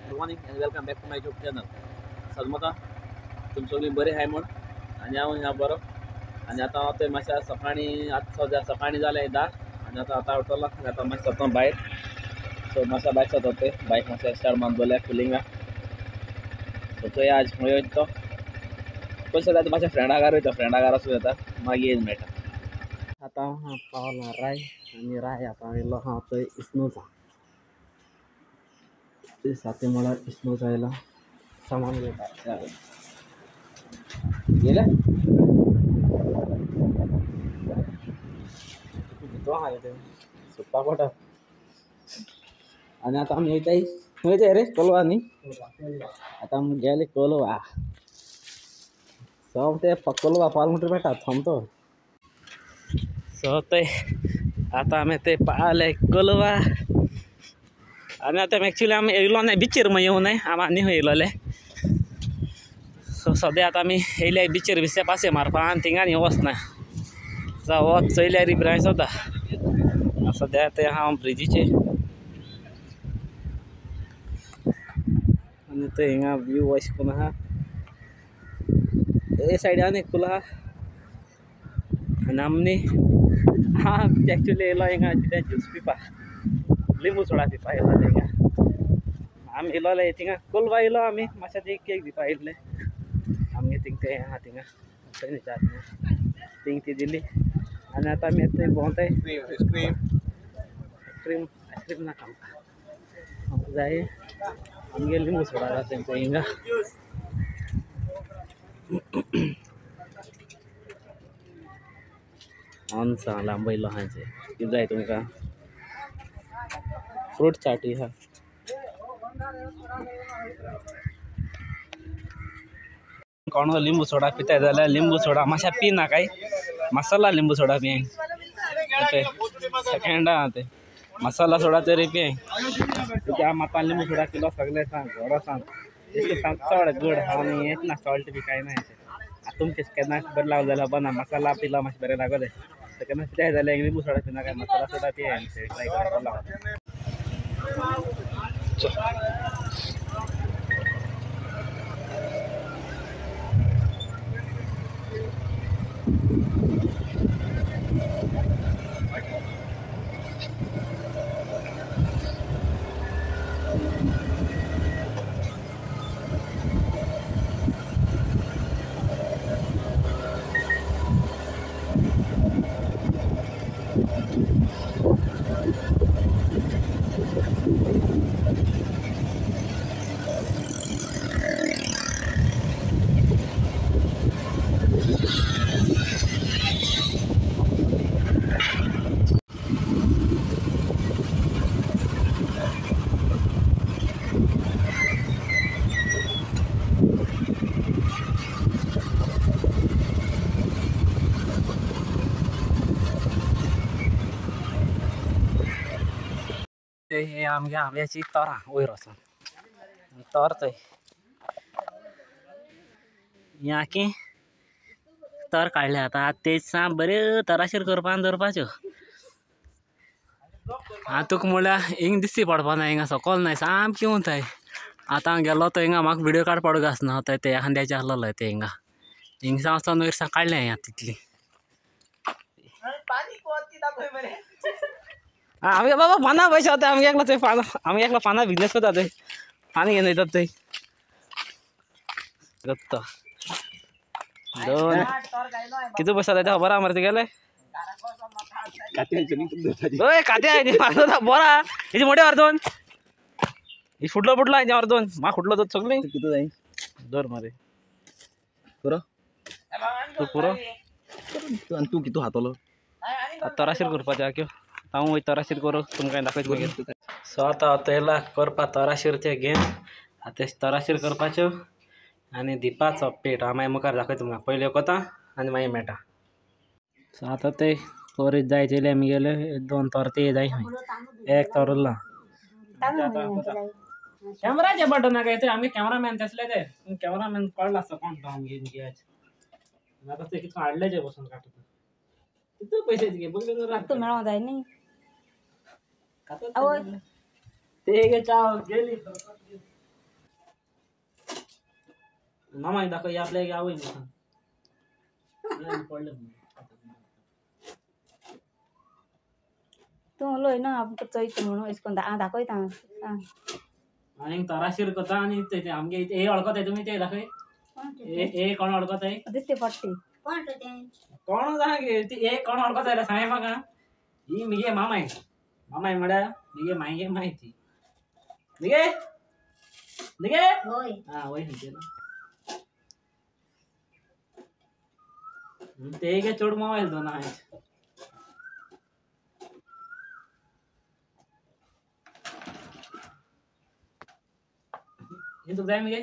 Good morning and welcome back to my YouTube channel. सदमता तुम सगळी बरी आहे म्हण आणि हांव ह्या बरो आणि आता ते मातशें सकाळी आतां सद्या सकाळी जाले 10 आणि आता उठलो आता मातशें सरता भायर सो मातशें भायर सरता ते बायक मातशें स्टार्ट मारून दवरल्या कुलिंगा सो थंय आज खंय वयता तो पयस आतां मातशें फ्रेंडा घरा वयता फ्रेंडा घरा वचून येता मागीर येयन मेळटा. आता हांव पावला राय आनी राय आतां येयलो हांव थंय इस्नोचा ते साते म्हळ्यार इस्नोचा आयला सामान घेवपा गेले भितर आहा ते सोदपा पडटा आनी आतां आमी वयताय खंय रे कोलवा न्ही आतां आमी गेले कोलवा सो ते कोलवा पालमुटर मेळटा थंब तो सो ते आतां आमी ते पावले कोलवा आनी आतां एक्चुली आमी येयलो नाय बिचीर येवं नाय आमी आनी खंय येयलोले सो सद्या आतां आमी येयले बिचीर बिचे पासे मारपा आनी थिंगां वचना जावं वच चोयल्यार इब्राहिम सोदा सद्या ते हांव ब्रिजीचेर आनी ते हिंगा व्यू अशें करून आहा हे सायडीन एक पूल आहा आनी आमनी एक्चुली येयलो हिंगा कितें ज्यूस पिवपा लिंबू सोडा पिवपा येयलो हिंगा आमी येयलोले थिंगा कोलवा येयलो आमी मातशें ते केक दिवपा येयल्ले आमगे थिंग ते आहा थिंगा थिंग ती दिली आनी आतां आमी येता भोंवताय आयस्क्रीम नाका आमकां जाय आमगे लिंबू सोडा जाता तेंचे हिंगा ऑनसा लांबयलो हांचे कितें जाय तुमकां फ्रूट चाटी आहा कोण लिंबू सोडा पिताय जाल्यार लिंबू सोडा मातशें पी नाकाय मसाला लिंबू सोडा पिये ते सेकंडा ते मसाला सोडा तरी पिये तुका म्हाका लिंबू सोडा पिलो सगळे सांग घरा सांग चड गूड आनी हेच ना सॉल्ट बी कांय ना तुमचे केन्ना बदलाव जाल्यार बना मसाला पिला मातशें बरें लागले केन्ना पिताय जाल्यार लिंबू सोडा पिनाका मसाला सोडा पिये ट्राय करपाक हे आमगे आंब्याची तोरां वयर वचून तोर थंय याकी तोर काडले आतां तेच बऱ्यो तराशीर करपा आनी दवरपाच्यो तुका म्हळ्यार हिंग दिसती पडपा ना हिंगा सकयल नाय सामकी उंचाय आतां गेलो तो हिंगा म्हाका व्हिडिओ काडपाक आसना ते खांद्याचे आहलोले ते हिंगा हिंगसा वचोन वयर काडले हांवें तितली आमगे बाबा पाना पैसे होते आमगे एकलो थंय पाना आमगे एकलो पाना बिजनेस करता थंय पानी घेवन वयतात थंय गत्तो दोन कितू पैसा जाता खबर आहा मरे तुगेले ओय खाते आहे बरा हेची मोठे अर्दोन ही फुटलो हेची अर्दोन म्हाका फुटलो तो सगळी कितू जाय दर मरे पुरो तू पुरो तू कितू हातलो तराशीर करपाचे क्यो हांव वय तराशीर करूं तुमकां दाखयता मागीर सो आतां तेला करपा तराशीर ते घेवन आतां तराशीर करपाच्यो आनी दिवपाचो पेट हांव मागीर मुखार दाखयता तुमकां पयलीं कोता आनी मागीर मेळटा सो आतां ते करीत जाय चिले आमगेले दोन तोरते जाय एक तोर उरला कॅमेराचे बटन नाका येते आमगे कॅमेरामॅन तेसले ते कॅमेरामॅन कळला आसता कोण तो आमगे आतां ते कितून हाडलेचे बसून काडटा कितू पैसे घे बघ मेळों जाय न्ही ते चाव गेली मामा दाखव या आपल्या गाव पडलं तू लोय ना आमकां चोयता म्हणून अशें करून दाखयता सांग आणि तराशीर करता आणि ते आमगे हे अडकत तुमी ते दाखय हे कोण अडकत दिसते पडटी कोण सांगे ती हे कोण अडकत सांगे म्हाका ही मिगे मामाय म्हणा मिगे मागे माहिती निगे निगे होय हा वय म्हणते ना ते काय चोड मोबाईल तो ना तू जाय मगे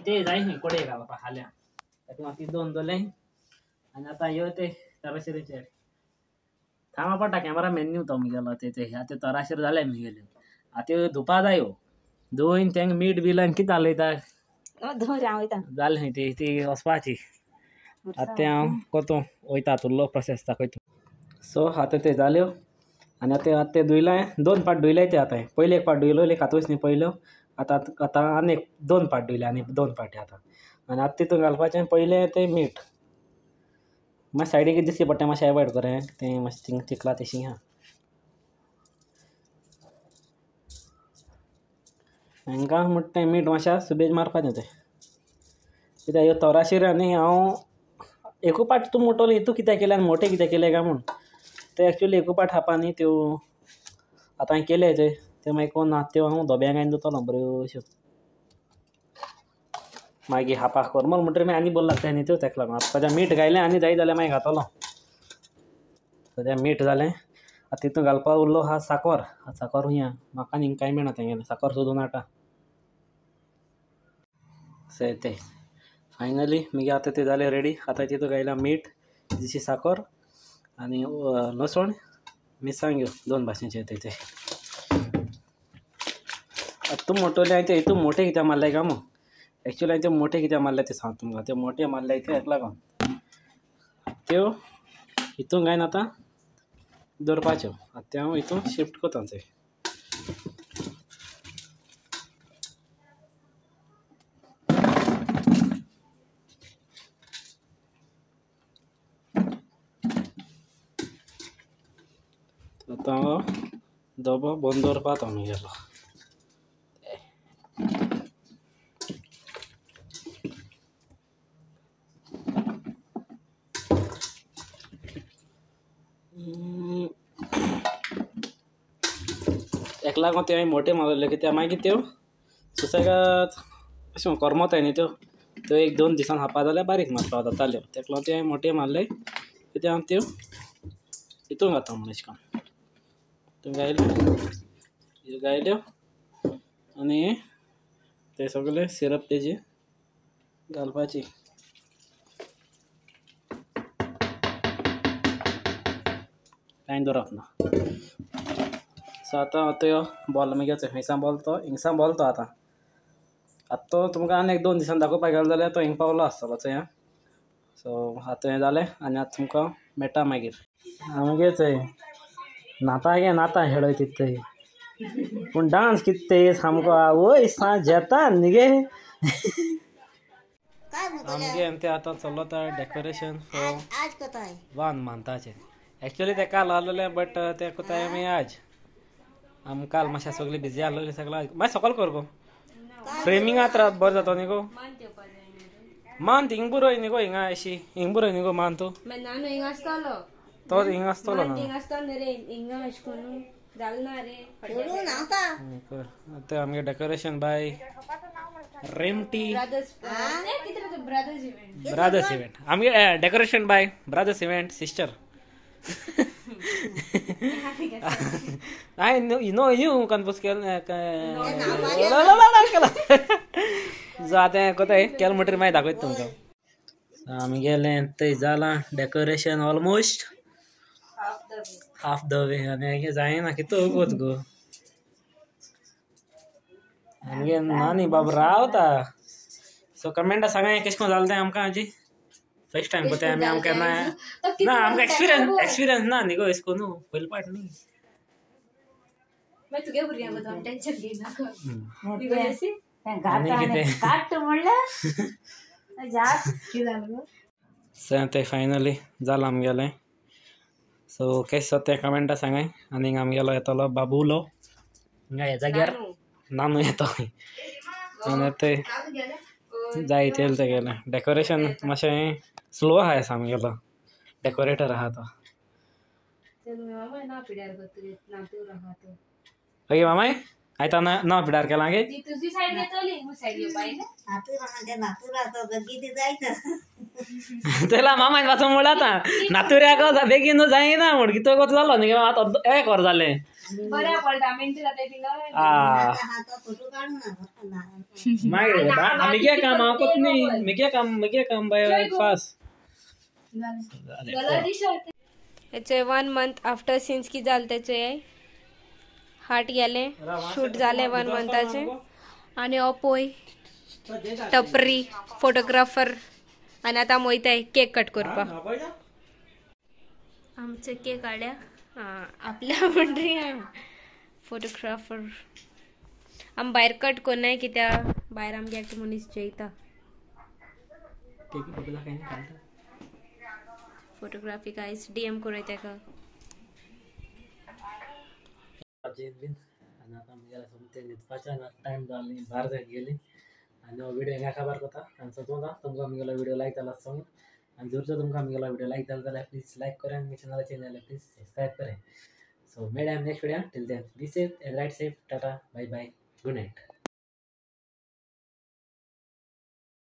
ते जाय नाही कोडे का बापा हाल्या ती दोन दोले आणि आता येऊ ते तराशिरीचे थांबा पडटा कॅमेरा मॅन तो मी गेलो ते आता तराशीर झाले मी गेले आता धुपा जायो धुवून त्यांक मीठ बिल किती आलयता जाले नाही ते ती वचपाची आता हांव कोतो वयता तुल्लो प्रोसेस दाखयता सो आता ते जाल्यो आणि आता ते धुयलाय 2 पाट धुयलाय ते आता पहिले एक पाट धुयलो एक हातूच नाही पयलो आता आनी 2 पाट धुयले आनी 2 पाटी आता आणि आता तितून घालपाचें पयलें ते मीठ मातशें सायडीक दिसची पडटा मातशें एवॉयड करें तें मातशें चिकला तशी हा हांकां म्हणटा तें मीठ मातशें सुबेज मारपाचें तें कित्याक ह्यो तोराशीर आनी हांव एकू पाट तूं मोटोली तूं कित्याक केलें आनी मोठे कित्याक केले काय म्हूण ते एक्चुअली एकू पाट हापा न्ही त्यो आतां हांवें केले ते मागीर कोण ना त्यो हांव धोब्यांक घालून दवरतलो बऱ्योश्यो मागीर हापाक करमल म्हणटकीर मागीर आनी बरो लागता न्ही त्यो ताका लागून आतां ताच्या मीठ घायलें आनी जाय जाल्यार मागीर घातलो सद्या मीठ जालें आतां तितून घालपाक उरलो हा साकर हुंया म्हाका आनी कांय मेळना तेंगेलें साकर सोदून हाडटा सो ते फायनली मागीर आतां ते जालें रेडी आतां तितून घायलां मीठ इल्लीशी साकर आनी लसण मिरसांग्यो 2 भाशेचे ते तूं मोटोले हांवें ते हितून मोठे कित्याक मारले काय मग एक्चुअली हांवें ते मोठे कित्याक मारले ते सांग तुमकां ते मोठे मारले हाका लागून त्यो हितून घायन आतां दवरपाच्यो आतां ते हांव हितून शिफ्ट करता ते आतां हांव डबो बंद दवरपाक गेलो एक लागून ते हांवें मोठे मारलेले कित्याक मागीर त्यो सुसेगाद अशें करमताय न्ही त्यो 1-2 दिसान हापा जाल्यार बारीक मारपाक जाताल्यो ताका लागून ते हांवें मोठे मारले कित्याक हांव त्यो हितून घालता म्हूण अशें करून हितून गायल्यो आनी ते सगळे सिरप तेजी घालपाची कांय दवरप ना सो आतां त्यो बॉल मागीर हिंगसा बॉल तो आतां तो तुमकां आनी 1-2 दिसान दाखोवपाक गेलो जाल्यार तो हिंग पावलो आसतलो थंय सो आतां हें जालें आनी आतां तुमकां मेळटा मागीर आमगे थंय नाता खेळय थंय पूण डान्स कितें ते सामको आवय सांज येता न्ही गे आमगे ते आतां चलता डेकोरेशन फॉर 1 मंथाचें एक्चुअली ते काल आसलेलें बट ते कोताय आमी आज आम काल मातशें सगळीं बिजी आसलेलीं सगळें मागीर सकयल कर गो फ्रेमिंगात रात बरो जातो न्ही गो मान हिंग बरोय न्ही गो हिंगा अशी हिंग बरोय न्ही गो मान तूं तो हिंग आसतलो ना आमगे डेकोरेशन बाय रेमटी ब्रदर्स इव्हेंट आमगे decoration by brothers event sister I know you confuse केलं जो आता कोताय केल म्हणटरी मागीर दाखयता तुमकां आमी गेले थंय जालां decoration almost half the way आनी जायना कितें वगत गो आमगे नानी बाब रावता सो कमेंटा सांगा कशें करून जालें तें आमकां हाजी फर्स्ट टाइम कोताय आमी आमकां ना आमकां एक्सपिरियन्स ना न्ही गो अशें करून पयली पाट न्ही तुगे भुरग्यांक टेंशन घेयनाका आणि किती काट म्हणलं जात सो ते फायनली जाला आमगेलें सो केस ते कमेंटा सांगाय आनी आमगेलो येतलो बाबूलो हिंगा ह्या जाग्यार नानू येतो आनी ते जायते ते गेले डेकोरेशन मातशें स्लो आहा सामगेलो डेकोरेटर आहा तो ओके मामाय आयता ना पिडार केला गे त्याला मामाय पासून मुळात नातुऱ्याक बेगीन जायना म्हण तो कसं जालो न्ही आतां एक वर जालें मिगे काम हांव कोतनी मिगे काम बाय फास्ट त्याचे 1 मंथ आफ्टर सिन्स की जाल त्याचे हार्ट गेले शूट झाले 1 मंथाचे आणि अपोय टपरी फोटोग्राफर आणि आता मोयताय केक कट करपा आमचे केक हाड्या आपल्या म्हणरी फोटोग्राफर आम भायर कट कोन्नाय कित्या भायर आमगे एकटो मनीस जेयता फोटोग्राफी गायस DM करूय तेका आनी आतां आमगेले सोमतें न्हिदपाचें टायम जाली भायर गेली आनी हो व्हिडिओ हिंगा खबर करता आनी सोदूंता तुमकां आमगेलो व्हिडिओ लायक जाला सांग आनी जर तुमकां आमगेलो व्हिडिओ लायक जाला जाल्यार प्लीज लायक करें आनी चॅनल चेंज जाल्यार प्लीज सब्सक्राइब करें सो मेळया next video till then be safe and right safe tata bye bye good night